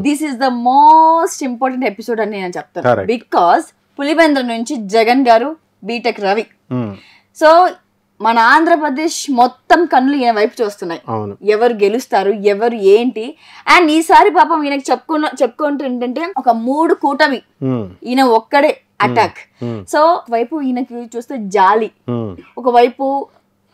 This is the most important episode అని నేను చెప్తాను. బికాస్ పులివెందుల నుంచి జగన్ గారు, బీటెక్ రవి. సో మన ఆంధ్రప్రదేశ్ మొత్తం కన్నులు ఈయన వైపు చూస్తున్నాయి. ఎవరు గెలుస్తారు, ఎవరు ఏంటి. అండ్ ఈసారి పాపం ఈయనకి చెప్పుకుంటూ ఏంటంటే ఒక 3 కూటమి, ఈయన ఒక్కడే అటాక్. సో ఒకవైపు ఈయనకి చూస్తే జాలి, ఒకవైపు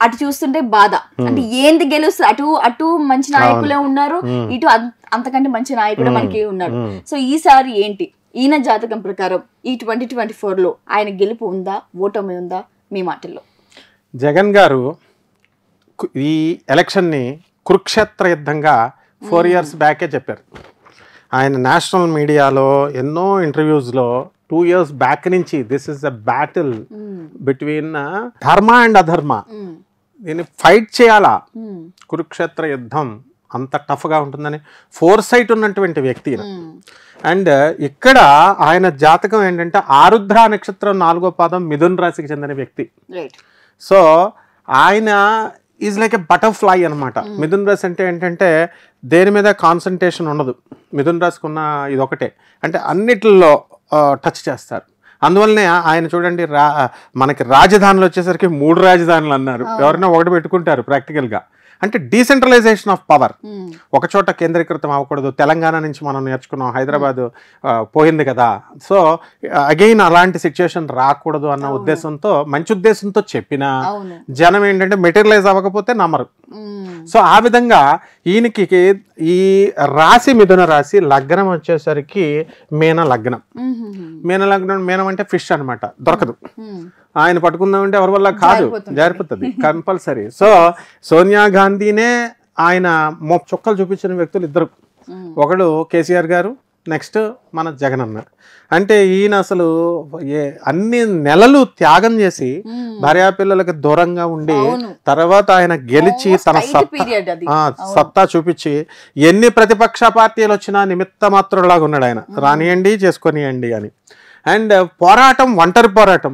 అటు చూస్తుంటే బాధ. అంటే ఏంది గెలుస్తుంది, అటు మంచి నాయకులే ఉన్నారు, ఇటు అంతకంటే మంచి నాయకుడు మనకి ఉన్నాడు. సో ఈసారి ఏంటి ఈయన జాతకం ప్రకారం ఈ 2024లో ఆయన గెలుపు ఉందా, ఓటమి ఉందా? మీ మాటల్లో. జగన్ గారు ఈ ఎలక్షన్ని కురుక్షేత్ర యుద్ధంగా 4 years బ్యాకే చెప్పారు. ఆయన నేషనల్ మీడియాలో ఎన్నో ఇంటర్వ్యూస్లో 2 years బ్యాక్ నుంచి this is a battle between ధర్మ అండ్ అధర్మ, దీన్ని ఫైట్ చేయాలా, కురుక్షేత్ర యుద్ధం అంత టఫ్గా ఉంటుందని ఫోర్సైట్ ఉన్నటువంటి వ్యక్తి. అండ్ ఇక్కడ ఆయన జాతకం ఏంటంటే ఆరుద్ర నక్షత్రం 4వ పాదం మిథున్ రాశికి చెందిన వ్యక్తి. సో ఆయన ఈజ్ లైక్ ఎ బటర్ఫ్లై అనమాట. మిథున్ రాశి అంటే ఏంటంటే దేని మీద కాన్సన్ట్రేషన్ ఉండదు. మిథున్ రాశికి ఉన్న ఇదొకటే, అంటే అన్నిటిలో టచ్ చేస్తారు. అందువల్లనే ఆయన చూడండి మనకి రాజధానులు వచ్చేసరికి 3 రాజధానులు అన్నారు. ఎవరైనా ఒకటి పెట్టుకుంటారు ప్రాక్టికల్గా. అంటే డీసెంట్రలైజేషన్ ఆఫ్ పవర్, ఒక చోట కేంద్రీకృతం అవ్వకూడదు. తెలంగాణ నుంచి మనం నేర్చుకున్నాం, హైదరాబాద్ పోయింది కదా. సో అగైన్ అలాంటి సిచ్యుయేషన్ రాకూడదు అన్న ఉద్దేశంతో, మంచి ఉద్దేశంతో చెప్పినా జనం ఏంటంటే మెటీరియలైజ్ అవ్వకపోతే నమ్మరు. సో ఆ విధంగా ఈయనకి ఈ రాశి మిథున రాశి, లగ్నం వచ్చేసరికి మీన లగ్నం. మీనం అంటే ఫిష్ అనమాట, దొరకదు. ఆయన పట్టుకుందామంటే ఎవరి వల్ల కాదు, జారిపోతుంది కంపల్సరీ. సో సోనియా గాంధీనే ఆయన చుక్కలు చూపించిన వ్యక్తులు 2. ఒకడు కేసీఆర్ గారు, నెక్స్ట్ మన జగన్ అన్న. అంటే ఈయన అసలు అన్ని నెలలు త్యాగం చేసి భార్యాపిల్లలకు దూరంగా ఉండి తర్వాత ఆయన గెలిచి తన సత్తా చూపించి ఎన్ని ప్రతిపక్ష పార్టీలు వచ్చినా నిమిత్త మాత్రంలాగా ఉన్నాడు ఆయన. రానియండి, చేసుకొనియండి అని. అండ్ పోరాటం, ఒంటరి పోరాటం.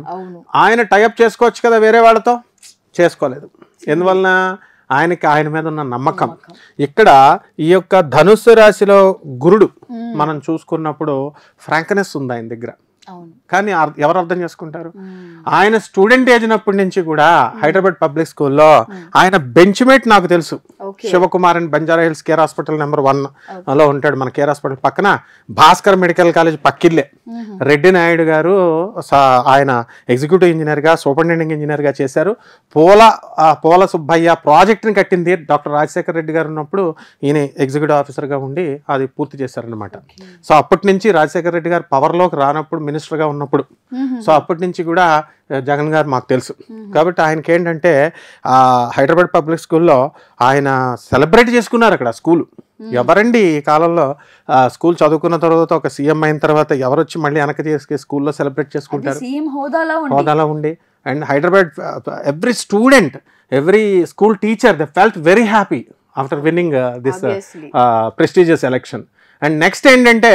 ఆయన టైఅప్ చేసుకోవచ్చు కదా వేరే వాళ్ళతో, చేసుకోలేదు. ఎందువలన ఆయన మీద ఉన్న నమ్మకం. ఇక్కడ ఈ యొక్క ధనుస్సు రాశిలో గురుడు మనం చూసుకున్నప్పుడు ఫ్రాంక్నెస్ ఉంది ఆయన దగ్గర. కానీ ఎవరు అర్థం చేసుకుంటారు? ఆయన స్టూడెంట్ ఏజ్నప్పటి నుంచి కూడా హైదరాబాద్ పబ్లిక్ స్కూల్లో ఆయన బెంచ్ మేట్ నాకు తెలుసు. Shivakumar and Banjara Hills Care hospital number 1లో ఉంటాడు. మన కేర్ హాస్పిటల్ పక్కన భాస్కర్ మెడికల్ కాలేజ్ పక్కిల్లే. రెడ్డి నాయుడు గారు ఆయన ఎగ్జిక్యూటివ్ ఇంజనీర్గా, సూపరింటెండెంట్ ఇంజనీర్గా చేశారు. పోల సుబ్బయ్య ప్రాజెక్ట్ని కట్టింది డాక్టర్ రాజశేఖర్ రెడ్డి గారు ఉన్నప్పుడు ఈయన ఎగ్జిక్యూటివ్ ఆఫీసర్గా ఉండి అది పూర్తి చేశారనమాట. సో అప్పటి నుంచి రాజశేఖర్ రెడ్డి గారు పవర్లోకి రానప్పుడు, మినిస్టర్గా ఉన్నప్పుడు, సో అప్పటి నుంచి కూడా జగన్ గారు మాకు తెలుసు. కాబట్టి ఆయనకి ఏంటంటే హైదరాబాద్ పబ్లిక్ స్కూల్లో ఆయన సెలబ్రేట్ చేసుకున్నారు అక్కడ స్కూల్. ఎవరండి ఈ కాలంలో స్కూల్ చదువుకున్న తర్వాత ఒక సీఎం అయిన తర్వాత ఎవరు వచ్చి మళ్ళీ వెనక చేసి స్కూల్లో సెలబ్రేట్ చేసుకుంటారు, హోదాలో ఉండి. And Hyderabad every student, every school teacher they felt very happy after winning this prestigious election. And next ఏంటంటే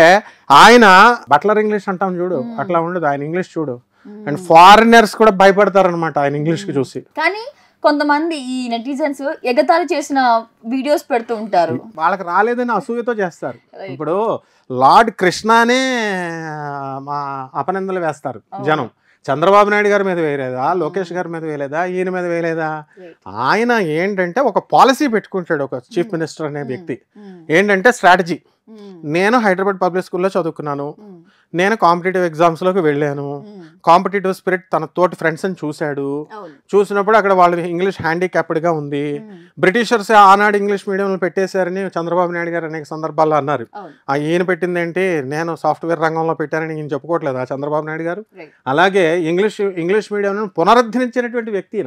ఆయన బట్లర్ ఇంగ్లీష్ అంటాం చూడు, అట్లా ఉండదు ఆయన ఇంగ్లీష్ చూడు. అండ్ ఫారినర్స్ కూడా భయపడతారు అనమాట ఆయన ఇంగ్లీష్ కి చూసి. కానీ కొంతమంది ఈ నెటిజన్స్ ఎగతాళి చేసిన వీడియోస్ పెడుతూ ఉంటారు, వాళ్ళకి రాలేదని అసూయతో చేస్తారు. ఇప్పుడు లార్డ్ కృష్ణనే మా అపనిందలు వేస్తారు జనం. చంద్రబాబు నాయుడు గారి మీద వేయలేదా, లోకేష్ గారి మీద వేయలేదా, ఈయన మీద వేయలేదా? ఆయన ఏంటంటే ఒక పాలసీ పెట్టుకుంటాడు, ఒక చీఫ్ మినిస్టర్ అనే వ్యక్తి. ఏంటంటే స్ట్రాటజీ. నేను హైదరాబాద్ పబ్లిక్ స్కూల్లో చదువుకున్నాను, నేను కాంపిటేటివ్ ఎగ్జామ్స్లోకి వెళ్ళాను. కాంపిటేటివ్ స్పిరిట్ తన తోటి ఫ్రెండ్స్ని చూశాడు. చూసినప్పుడు అక్కడ వాళ్ళు ఇంగ్లీష్ హ్యాండిక్యాప్డ్గా ఉంది. బ్రిటిషర్స్ ఆనాడు ఇంగ్లీష్ మీడియంలో పెట్టేశారని చంద్రబాబు నాయుడు గారు అనేక సందర్భాల్లో అన్నారు. ఈయన పెట్టింది ఏంటి, నేను సాఫ్ట్వేర్ రంగంలో పెట్టానని ఈయన చెప్పుకోవట్లేదు ఆ చంద్రబాబు నాయుడు గారు. అలాగే ఇంగ్లీష్ మీడియం పునరుద్ధరించినటువంటి వ్యక్తి.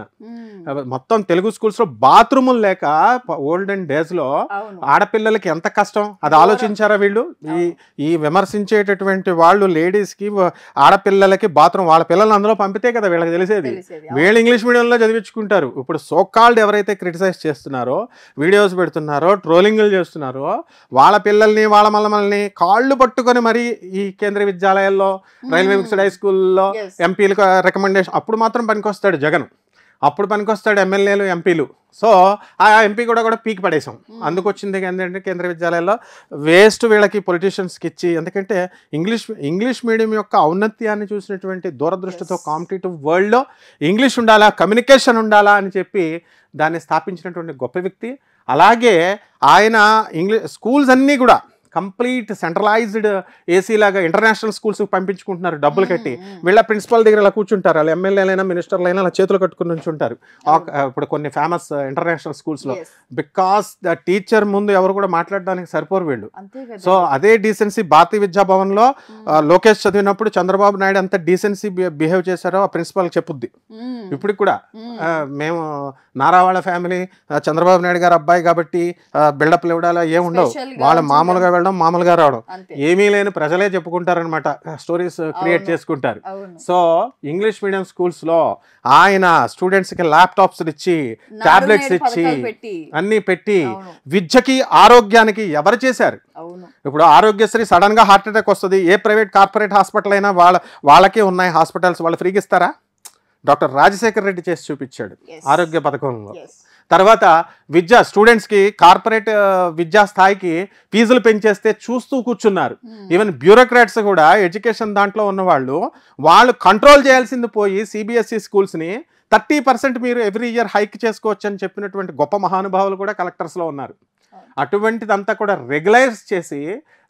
మొత్తం తెలుగు స్కూల్స్లో బాత్రూములు లేక ఓల్డెన్ డేస్లో ఆడపిల్లలకి ఎంత కష్టం అది ఆలోచించారా వీళ్ళు? ఈ విమర్శించేటటువంటి వాళ్ళు లేడీస్కి, ఆడపిల్లలకి బాత్రూమ్ వాళ్ళ పిల్లల్ని అందులో పంపితే కదా వీళ్ళకి తెలిసేది. వీళ్ళు ఇంగ్లీష్ మీడియంలో చదివించుకుంటారు. ఇప్పుడు సోకాల్డ్ ఎవరైతే క్రిటిసైజ్ చేస్తున్నారో, వీడియోస్ పెడుతున్నారో, ట్రోలింగ్లు చేస్తున్నారో, వాళ్ళ పిల్లల్ని వాళ్ళ మల్లమల్ని కాళ్ళు పట్టుకొని మరి ఈ కేంద్రీయ విద్యాలయాల్లో, రైల్వే మిక్స్డ్ హై స్కూల్లో ఎంపీలకు రికమెండేషన్ అప్పుడు మాత్రం పనికొస్తాడు జగన్. అప్పుడు పనికొస్తాడు ఎమ్మెల్యేలు ఎంపీలు. సో ఆ ఎంపీ కూడా పీకి పడేసాం. అందుకు వచ్చింది ఏంటంటే కేంద్ర విద్యాలయాల్లో వేస్ట్ వీళ్ళకి పొలిటీషియన్స్కి ఇచ్చి, ఎందుకంటే ఇంగ్లీష్ మీడియం యొక్క ఔన్నత్యాన్ని చూసినటువంటి దూరదృష్టితో కాంపిటేటివ్ వరల్డ్లో ఇంగ్లీష్ ఉండాలా, కమ్యూనికేషన్ ఉండాలా అని చెప్పి దాన్ని స్థాపించినటువంటి గొప్ప వ్యక్తి. అలాగే ఆయన స్కూల్స్ అన్నీ కూడా కంప్లీట్ సెంట్రలైజ్డ్ ఏసీ లాగా ఇంటర్నేషనల్ స్కూల్స్ పంపించుకుంటున్నారు డబ్బులు కట్టి. వీళ్ళ ప్రిన్సిపల్ దగ్గర ఇలా కూర్చుంటారు, వాళ్ళు ఎమ్మెల్యేలైనా మినిస్టర్లైనా అలా చేతులు కట్టుకుని ఉంచుంటారు ఇప్పుడు కొన్ని ఫేమస్ ఇంటర్నేషనల్ స్కూల్స్లో. బికాస్ ద టీచర్ ముందు ఎవరు కూడా మాట్లాడడానికి సరిపోరు వీళ్ళు. సో అదే డీసెన్సీ భారతీయ విద్యాభవన్లో లోకేష్ చదివినప్పుడు చంద్రబాబు నాయుడు అంత డీసెన్సీ బిహేవ్ చేశారో ఆ ప్రిన్సిపల్ చెప్పుద్ది. ఇప్పటికి కూడా మేము నారావాళ్ళ ఫ్యామిలీ చంద్రబాబు నాయుడు గారు అబ్బాయి కాబట్టి బిల్డప్లు ఇవ్వడాలా ఏముండవు, వాళ్ళ మామూలుగా వెళ్ళడం మామూలుగా రావడం, ఏమీ లేని ప్రజలే చెప్పుకుంటారనమాట, స్టోరీస్ క్రియేట్ చేసుకుంటారు. సో ఇంగ్లీష్ మీడియం స్కూల్స్ లో ఆయన స్టూడెంట్స్ కి ల్యాప్టాప్స్ ఇచ్చి, టాబ్లెట్స్ ఇచ్చి, అన్ని పెట్టి విద్యకి ఆరోగ్యానికి ఎవరు చేశారు? ఇప్పుడు ఆరోగ్యశ్రీ సడన్ గా హార్ట్ అటాక్ వస్తుంది, ఏ ప్రైవేట్ కార్పొరేట్ హాస్పిటల్ అయినా వాళ్ళకే ఉన్నాయి హాస్పిటల్స్, వాళ్ళు ఫ్రీగా ఇస్తారా? డాక్టర్ రాజశేఖర్ రెడ్డి చేసి చూపించాడు ఆరోగ్య పథకంలో. తర్వాత విద్య స్టూడెంట్స్కి కార్పొరేట్ విద్యా స్థాయికి ఫీజులు పెంచేస్తే చూస్తూ కూర్చున్నారు. ఈవెన్ బ్యూరోక్రాట్స్ కూడా ఎడ్యుకేషన్ దాంట్లో ఉన్నవాళ్ళు వాళ్ళు కంట్రోల్ చేయాల్సింది పోయి సిబిఎస్ఈ స్కూల్స్ని 30% మీరు ఎవ్రీ ఇయర్ హైక్ చేసుకోవచ్చు అని చెప్పినటువంటి గొప్ప మహానుభావులు కూడా కలెక్టర్స్లో ఉన్నారు. అటువంటిదంతా కూడా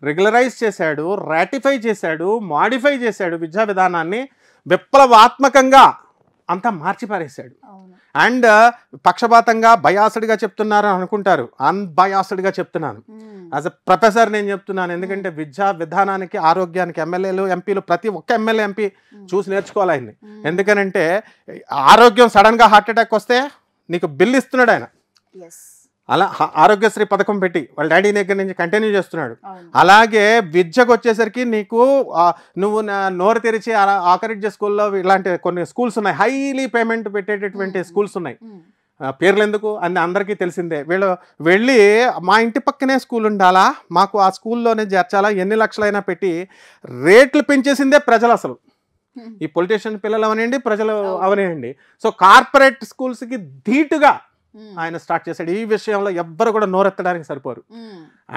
రెగ్యులరైజ్ చేశాడు, రాటిఫై చేశాడు, మాడిఫై చేశాడు, విద్యా విధానాన్ని విప్లవాత్మకంగా అంతా మార్చిపారేశాడు. అండ్ పక్షపాతంగా బయాస్డ్గా చెప్తున్నారు అనుకుంటారు, అన్బయాస్డ్గా చెప్తున్నాను. యాజ్ అ ప్రొఫెసర్ నేను చెప్తున్నాను, ఎందుకంటే విద్యా విధానానికి ఆరోగ్యానికి ఎమ్మెల్యేలు ఎంపీలు ప్రతి ఒక్క ఎమ్మెల్యే ఎంపీ చూసి నేర్చుకోవాలి ఆయన్ని. ఎందుకనంటే ఆరోగ్యం సడన్గా హార్ట్ అటాక్ వస్తే నీకు బిల్ ఇస్తున్నాడు ఆయన. అలా ఆరోగ్యశ్రీ పథకం పెట్టి వాళ్ళ డాడీ దగ్గర నుంచి కంటిన్యూ చేస్తున్నాడు. అలాగే విద్యకు వచ్చేసరికి నీకు నువ్వు నోరు తెరిచి ఆకరిడ్జ స్కూల్లో ఇలాంటి కొన్ని స్కూల్స్ ఉన్నాయి, హైలీ పేమెంట్ పెట్టేటటువంటి స్కూల్స్ ఉన్నాయి. పేర్లు ఎందుకు అని అందరికీ తెలిసిందే. వీళ్ళు వెళ్ళి మా ఇంటి పక్కనే స్కూల్ ఉండాలా, మాకు ఆ స్కూల్లోనే చేర్చాలా, ఎన్ని లక్షలైనా పెట్టి రేట్లు పెంచేసిందే ప్రజలు. అసలు ఈ పొలిటీషియన్ పిల్లలు అవనండి, ప్రజలు అవనేయండి. సో కార్పొరేట్ స్కూల్స్కి ధీటుగా ఆయన స్టార్ట్ చేశాడు. ఈ విషయంలో ఎవ్వరు కూడా నోరెత్తడానికి సరిపోరు.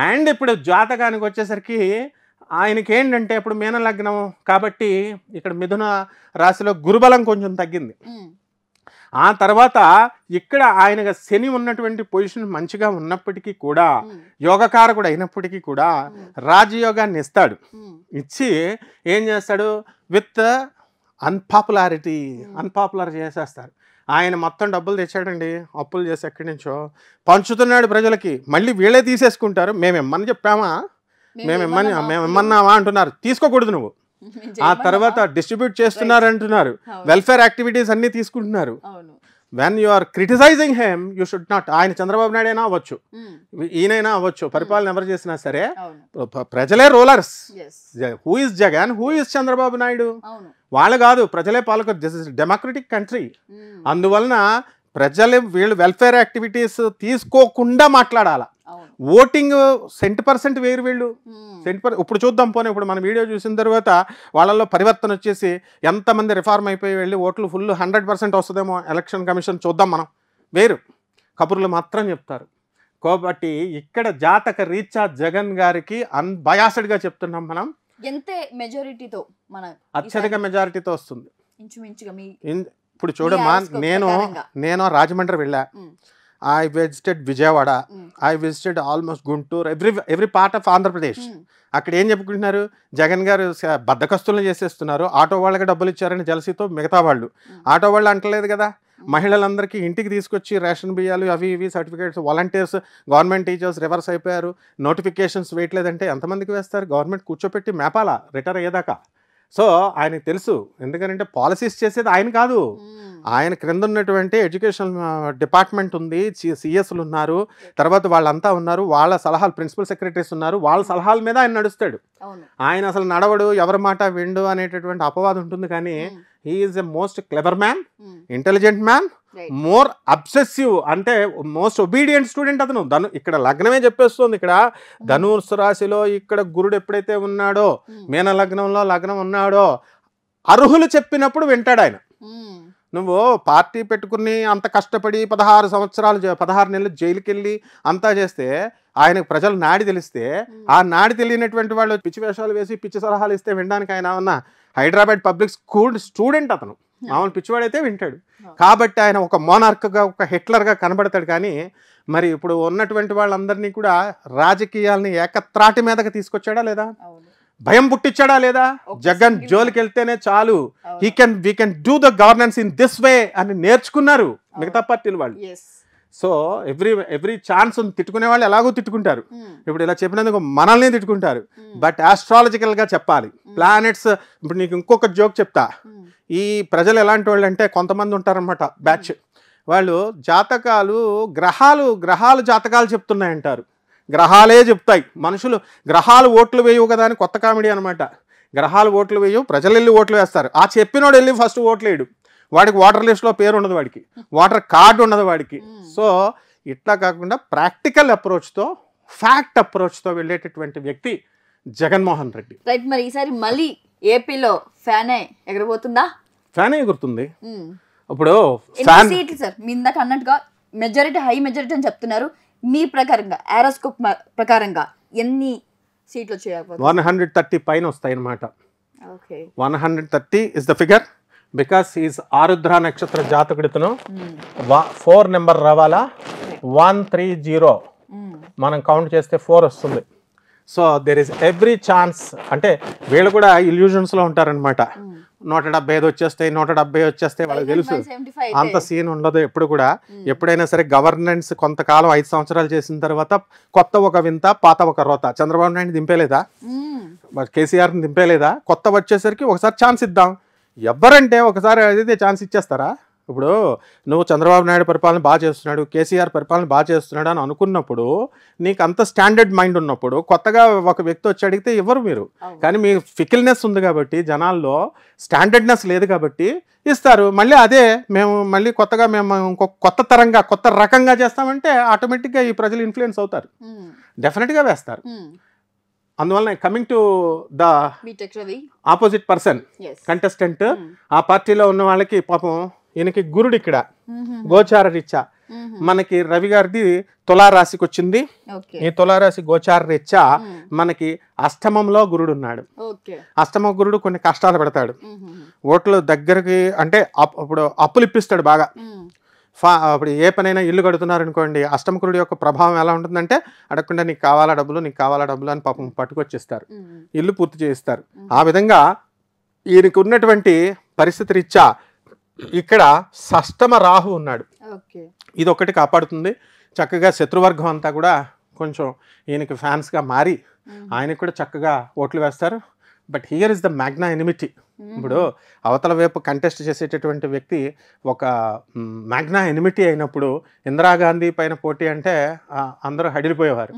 అండ్ ఇప్పుడు జాతకానికి వచ్చేసరికి ఆయనకి ఏంటంటే ఇప్పుడు మీన లగ్నం కాబట్టి ఇక్కడ మిథున రాశిలో గురుబలం కొంచెం తగ్గింది. ఆ తర్వాత ఇక్కడ ఆయన శని ఉన్నటువంటి పొజిషన్ మంచిగా ఉన్నప్పటికీ కూడా, యోగకారకుడు అయినప్పటికీ కూడా రాజయోగాన్ని ఇస్తాడు. ఇచ్చి ఏం చేస్తాడు, విత్ అన్పాపులర్ చేసేస్తారు. ఆయన మొత్తం డబ్బులు తెచ్చాడండి, అప్పులు చేసి ఎక్కడి నుంచో పంచుతున్నాడు ప్రజలకి. మళ్ళీ వీళ్ళే తీసేసుకుంటారు. మేమేమని చెప్పామా, మేమేమన్నావా అంటున్నారు. తీసుకోకూడదు నువ్వు. ఆ తర్వాత డిస్ట్రిబ్యూట్ చేస్తున్నారు అంటున్నారు, వెల్ఫేర్ యాక్టివిటీస్ అన్నీ తీసుకుంటున్నారు. When you are criticising him you should not. ఆయన చంద్రబాబు నాయుడు అయినా అవ్వచ్చు, ఈయనైనా అవ్వచ్చు, పరిపాలన ఎవరు చేసినా సరే ప్రజలే rulers. Who is Jagan, who is Chandrababu Naidu, వాళ్ళు కాదు, ప్రజలే పాలకులు. This is democratic country. అందువలన వీళ్ళు వెల్ఫేర్ యాక్టివిటీస్ తీసుకోకుండా మాట్లాడాల. ఓటింగ్ 100% వేరు వీళ్ళు. ఇప్పుడు చూద్దాం పోనీ, ఇప్పుడు మన వీడియో చూసిన తర్వాత వాళ్ళల్లో పరివర్తన వచ్చేసి ఎంతమంది రిఫార్మ్ అయిపోయి వెళ్ళి ఓట్లు ఫుల్ 100% వస్తుందేమో ఎలక్షన్ కమిషన్ చూద్దాం. మనం వేరు కబుర్లు మాత్రం చెప్తారు. కాబట్టి ఇక్కడ జాతక రీత్యా జగన్ గారికి అన్బయాస్డ్గా చెప్తున్నాం మనం. మెజారిటీతో అత్యధిక మెజారిటీతో వస్తుంది. ఇప్పుడు చూడమ్మా, నేను రాజమండ్రి వెళ్ళా, I visited Vijayawada, I visited almost Guntur, every part of Andhra Pradesh. అక్కడ ఏం చెప్పుకుంటున్నారు, జగన్ గారు బద్దకస్తులను చేసేస్తున్నారు, ఆటో వాళ్ళకి డబ్బులు ఇచ్చారని జలసీతో మిగతా వాళ్ళు. ఆటో వాళ్ళు అంటలేదు కదా, మహిళలందరికీ ఇంటికి తీసుకొచ్చి రేషన్ బియ్యాలు అవి ఇవి certificates, volunteers, government teachers reverse అయిపోయారు, నోటిఫికేషన్స్ వేయట్లేదంటే ఎంతమందికి వేస్తారు? గవర్నమెంట్ కూర్చోపెట్టి మేపాలా రిటైర్ అయ్యేదాకా. సో ఆయనకు తెలుసు, ఎందుకంటే పాలసీస్ చేసేది ఆయన కాదు, ఆయన క్రింద ఉన్నటువంటి ఎడ్యుకేషన్ డిపార్ట్మెంట్ ఉంది, సిఎస్లు ఉన్నారు, తర్వాత వాళ్ళంతా ఉన్నారు, వాళ్ళ సలహాలు ప్రిన్సిపల్ సెక్రటరీస్ ఉన్నారు, వాళ్ళ సలహాల మీద ఆయన నడుస్తాడు. ఆయన అసలు నడవడు, ఎవరి మాట విండు అనేటటువంటి అపవాదం ఉంటుంది. కానీ he is a most clever man, intelligent man, more obsessive, అంటే మోస్ట్ ఒబీడియంట్ స్టూడెంట్ అతను. ఇక్కడ లగ్నమే చెప్పేస్తుంది. ఇక్కడ ధనుస్సు రాశిలో ఇక్కడ గురుడు ఎప్పుడైతే ఉన్నాడో, మీన లగ్నంలో లగ్నం ఉన్నాడో, అర్హులు చెప్పినప్పుడు వింటాడు ఆయన. నువ్వు పార్టీ పెట్టుకుని అంత కష్టపడి 16 నెలలు జైలుకి వెళ్ళి అంతా చేస్తే ఆయనకు ప్రజలు నాడి తెలిస్తే ఆ నాడి తెలియనటువంటి వాళ్ళు పిచ్చి వేషాలు వేసి పిచ్చి సలహాలు ఇస్తే వినడానికి ఆయన ఉన్న హైదరాబాద్ పబ్లిక్ స్కూల్ స్టూడెంట్ అతను మామూలు పిచ్చివాడైతే వింటాడు. కాబట్టి ఆయన ఒక మోనార్క్గా ఒక హిట్లర్గా కనబడతాడు. కానీ మరి ఇప్పుడు ఉన్నటువంటి వాళ్ళందరినీ కూడా రాజకీయాలని ఏకత్రాటి మీదకి తీసుకొచ్చాడా లేదా, భయం పుట్టించాడా లేదా? జగన్ జోలికి వెళ్తేనే చాలు we can do the governance in this way అని నేర్చుకున్నారు మిగతా పార్టీలు వాళ్ళు. సో ఎవ్రీ ఛాన్స్ తిట్టుకునే వాళ్ళు ఎలాగో తిట్టుకుంటారు. ఇప్పుడు ఇలా చెప్పినందుకు మనల్ని తిట్టుకుంటారు. బట్ ఆస్ట్రాలజికల్గా చెప్పాలి. ప్లానెట్స్ ఇప్పుడు నీకు ఇంకొక జోక్ చెప్తా. ఈ ప్రజలు ఎలాంటి వాళ్ళు అంటే కొంతమంది ఉంటారనమాట బ్యాచ్ వాళ్ళు జాతకాలు గ్రహాలు జాతకాలు చెప్తున్నాయంటారు. గ్రహాలే చెప్తాయి. మనుషులు గ్రహాలు ఓట్లు వేయవు కదా అని కొత్త కామెడీ అనమాట. గ్రహాలు ఓట్లు వేయవు, ప్రజలు వెళ్ళి ఓట్లు వేస్తారు. ఆ చెప్పినోడు వెళ్ళి ఫస్ట్ ఓట్లు వేయడు. వాడికి వాటర్ లిస్ట్లో పేరు ఉండదు, వాడికి వాటర్ కార్డు ఉండదు వాడికి. సో ఇట్లా కాకుండా ప్రాక్టికల్ అప్రోచ్తో ఫ్యాక్ట్ అప్రోచ్తో వెళ్ళేటటువంటి వ్యక్తి జగన్మోహన్ రెడ్డి. రైట్. మరి ఈసారి మళ్ళీ ఏపీలో ఫ్యానే ఎగరబోతుందా? ఫ్యానే ఎగురుతుంది. ఇప్పుడు సీట్లు సార్ మీ ఇందాక అన్నట్టుగా మెజారిటీ హై మెజారిటీ అని చెప్తున్నారు. మీ ప్రకారంగా ఆరోస్కోప్ ప్రకారంగా ఎన్ని సీట్లు వచ్చాయి? 130 పైన వస్తాయి అన్నమాట. 130 is the figure because is ఆరుద్ర నక్షత్ర జాతకుడితను 4 నెంబర్ రావాలా. 130 మనం కౌంట్ చేస్తే 4 వస్తుంది. So there is every chance. అంటే వీళ్ళు కూడా ఇల్యూజన్స్లో ఉంటారనమాట. 170 వచ్చేస్తాయి, 170 వచ్చేస్తాయి, వాళ్ళకి తెలుసు అంత సీన్ ఉండదు ఎప్పుడు కూడా. ఎప్పుడైనా సరే గవర్నెన్స్ కొంతకాలం 5 సంవత్సరాలు చేసిన తర్వాత కొత్త ఒక వింత పాత ఒక రోత. చంద్రబాబు నాయుడు దింపేలేదా, కేసీఆర్ని దింపేలేదా? కొత్త వచ్చేసరికి ఒకసారి ఛాన్స్ ఇద్దాం. ఎవరంటే ఒకసారి అదైతే ఛాన్స్ ఇచ్చేస్తారా? ఇప్పుడు నువ్వు చంద్రబాబు నాయుడు పరిపాలన బాగా చేస్తున్నాడు, కేసీఆర్ పరిపాలన బాగా చేస్తున్నాడు అని అనుకున్నప్పుడు, నీకు అంత స్టాండర్డ్ మైండ్ ఉన్నప్పుడు కొత్తగా ఒక వ్యక్తి వచ్చి అడిగితే ఇవ్వరు మీరు. కానీ మీ ఫికిల్నెస్ ఉంది కాబట్టి, జనాల్లో స్టాండర్డ్నెస్ లేదు కాబట్టి ఇస్తారు. మళ్ళీ అదే మేము మళ్ళీ కొత్తగా మేము ఇంకొక కొత్త రకంగా చేస్తామంటే ఆటోమేటిక్గా ఈ ప్రజలు ఇన్ఫ్లుయెన్స్ అవుతారు, డెఫినెట్గా వేస్తారు. అందువల్ల coming to the opposite person contestant, ఆ పార్టీలో ఉన్న వాళ్ళకి పాపం ఈయనకి గురుడు ఇక్కడ గోచార రీత్యా మనకి రవి గారిది తులారాశికి వచ్చింది. ఈ తులారాశి గోచార రీత్యా మనకి అష్టమంలో గురుడు ఉన్నాడు. అష్టమ గురుడు కొన్ని కష్టాలు పెడతాడు. ఓట్లు దగ్గరికి అంటే ఇప్పుడు అప్పులు ఇప్పిస్తాడు బాగా. అప్పుడు ఏ పనైనా ఇల్లు కడుతున్నారు అనుకోండి, అష్టమకురుడి యొక్క ప్రభావం ఎలా ఉంటుందంటే అడగకుండా నీకు కావాలా డబ్బులు అని పాపం పట్టుకొచ్చేస్తారు, ఇల్లు పూర్తి చేయిస్తారు. ఆ విధంగా ఈయనకు ఉన్నటువంటి పరిస్థితి రీత్యా ఇక్కడ షష్టమ రాహు ఉన్నాడు. ఇది ఒకటి కాపాడుతుంది. చక్కగా శత్రువర్గం అంతా కూడా కొంచెం ఈయనకి ఫ్యాన్స్గా మారి ఆయనకు కూడా చక్కగా ఓట్లు వేస్తారు. But here is the Magna enmity. ఇప్పుడు అవతల వైపు కంటెస్ట్ చేసేటటువంటి వ్యక్తి ఒక మ్యాగ్నా ఎనిమిటీ అయినప్పుడు, ఇందిరాగాంధీ పైన పోటీ అంటే అందరూ హడిలిపోయేవారు.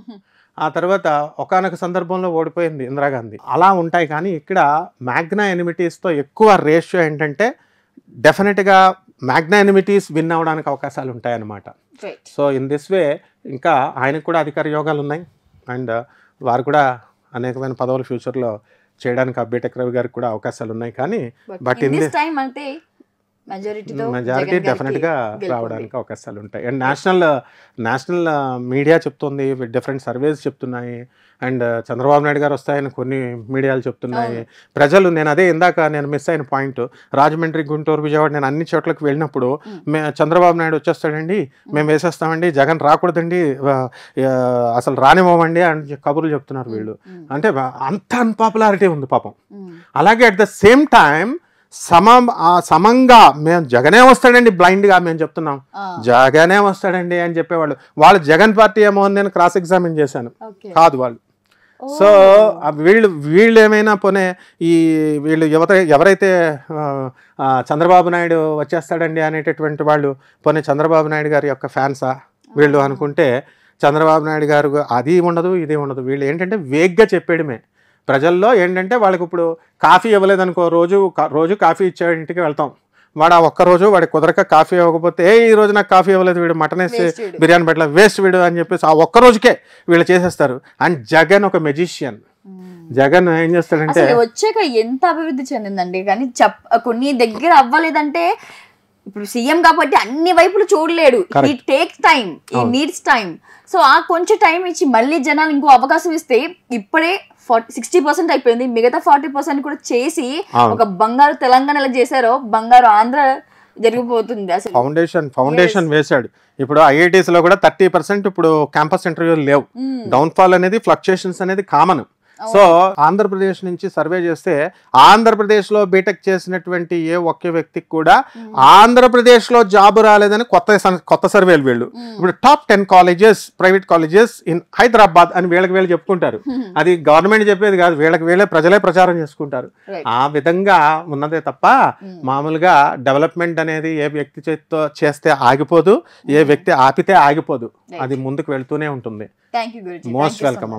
ఆ తర్వాత ఒకానొక సందర్భంలో ఓడిపోయింది ఇందిరాగాంధీ. అలా ఉంటాయి. కానీ ఇక్కడ మ్యాగ్నా ఎనిమిటీస్తో ఎక్కువ రేషియో ఏంటంటే డెఫినెట్గా మ్యాగ్నా ఎనిమిటీస్ విన్ అవ్వడానికి అవకాశాలు ఉంటాయన్నమాట. సో ఇన్ దిస్ వే ఇంకా ఆయనకు కూడా అధికార యోగాలు ఉన్నాయి. అండ్ వారు కూడా అనేకమైన పదవులు ఫ్యూచర్లో చేయడానికి బీటెక్ రవి గారికి కూడా అవకాశాలు ఉన్నాయి. కానీ బట్ ఇన్ దిస్ టైం అంటే మెజారిటీ డెఫినెట్గా రావడానికి అవకాశాలు ఉంటాయి. అండ్ నేషనల్ మీడియా చెప్తుంది, డిఫరెంట్ సర్వేస్ చెప్తున్నాయి. అండ్ చంద్రబాబు నాయుడు గారు వస్తాయని కొన్ని మీడియాలు చెప్తున్నాయి. ప్రజలు నేను మిస్ అయిన పాయింట్, రాజమండ్రి, గుంటూరు, విజయవాడ నేను అన్ని చోట్లకి వెళ్ళినప్పుడు చంద్రబాబు నాయుడు వచ్చేస్తాడండి, మేము వేసేస్తామండి, జగన్ రాకూడదండి, అసలు రానివ్వమండి అని కబుర్లు చెప్తున్నారు వీళ్ళు. అంటే అంత అన్పాపులారిటీ ఉంది పాపం. అలాగే అట్ ద సేమ్ టైం సమంగా మేము జగనే వస్తాడండి బ్లైండ్గా మేము చెప్తున్నాం, జగనే వస్తాడండి అని చెప్పేవాళ్ళు. వాళ్ళు జగన్ పార్టీ ఏమో అని నేను క్రాస్ ఎగ్జామిన్ చేశాను, కాదు వాళ్ళు. సో వీళ్ళు ఏమైనా పోనే వీళ్ళు ఎవరైతే చంద్రబాబు నాయుడు వచ్చేస్తాడండి అనేటటువంటి వాళ్ళు పోనీ చంద్రబాబు నాయుడు గారి యొక్క ఫ్యాన్సా వీళ్ళు అనుకుంటే, చంద్రబాబు నాయుడు గారు అది ఉండదు ఇది ఉండదు. వీళ్ళు ఏంటంటే వేగ్గా చెప్పేయడమే. ప్రజల్లో ఏంటంటే వాళ్ళకి ఇప్పుడు కాఫీ ఇవ్వలేదనుకో, రోజు కాఫీ ఇచ్చే ఇంటికి వెళ్తాం, వాడు ఆ ఒక్కరోజు వాడికి కుదరక కాఫీ ఇవ్వకపోతే ఈ రోజు నాకు కాఫీ ఇవ్వలేదు, వీడు మటన్ వేసి బిర్యానీ పెట్టలే, వేస్ట్ వీడు అని చెప్పేసి ఆ ఒక్కరోజుకే వీళ్ళు చేసేస్తారు. అండ్ జగన్ ఒక మెజిషియన్. జగన్ ఏం చేస్తాడంటే వచ్చాక ఎంత అభివృద్ధి చెందిందండి, కానీ కొన్ని దగ్గర అవ్వలేదంటే ఇప్పుడు సీఎం కాబట్టి అన్ని వైపులు చూడలేడు, ఈ టేక్స్ టైం, ఈ నీడ్స్ టైం. సో ఆ కొంచెం టైం ఇచ్చి మళ్ళీ జనాలు ఇంకో అవకాశం ఇస్తే ఇప్పుడే 60% అయిపోయింది, మిగతా 40% కూడా చేసి ఒక బంగారు తెలంగాణ ఎలా చేశారో బంగారు ఆంధ్ర జరిగిపోతుంది. అసలు ఫౌండేషన్ వేశాడు. ఇప్పుడు ఐఐటీస్ లో కూడా 30% ఇప్పుడు క్యాంపస్ ఇంటర్వ్యూలు లేవు. డౌన్ ఫాల్ అనేది, ఫ్లక్చుయేషన్స్ అనేది కామన్. సో ఆంధ్రప్రదేశ్ నుంచి సర్వే చేస్తే ఆంధ్రప్రదేశ్ లో బీటెక్ చేసినటువంటి ఏ ఒక్క వ్యక్తికి కూడా ఆంధ్రప్రదేశ్ లో జాబ్ రాలేదని కొత్త సర్వేలు వీళ్ళు ఇప్పుడు top 10 colleges, private colleges in Hyderabad అని వీళ్ళకి చెప్పుకుంటారు. అది గవర్నమెంట్ చెప్పేది కాదు, వీళ్ళే ప్రజలే ప్రచారం చేసుకుంటారు. ఆ విధంగా ఉన్నదే తప్ప మామూలుగా డెవలప్మెంట్ అనేది ఏ వ్యక్తి చేతితో చేస్తే ఆగిపోదు, ఏ వ్యక్తి ఆపితే ఆగిపోదు, అది ముందుకు వెళ్తూనే ఉంటుంది. థాంక్యూ గురూజీ. Most welcome.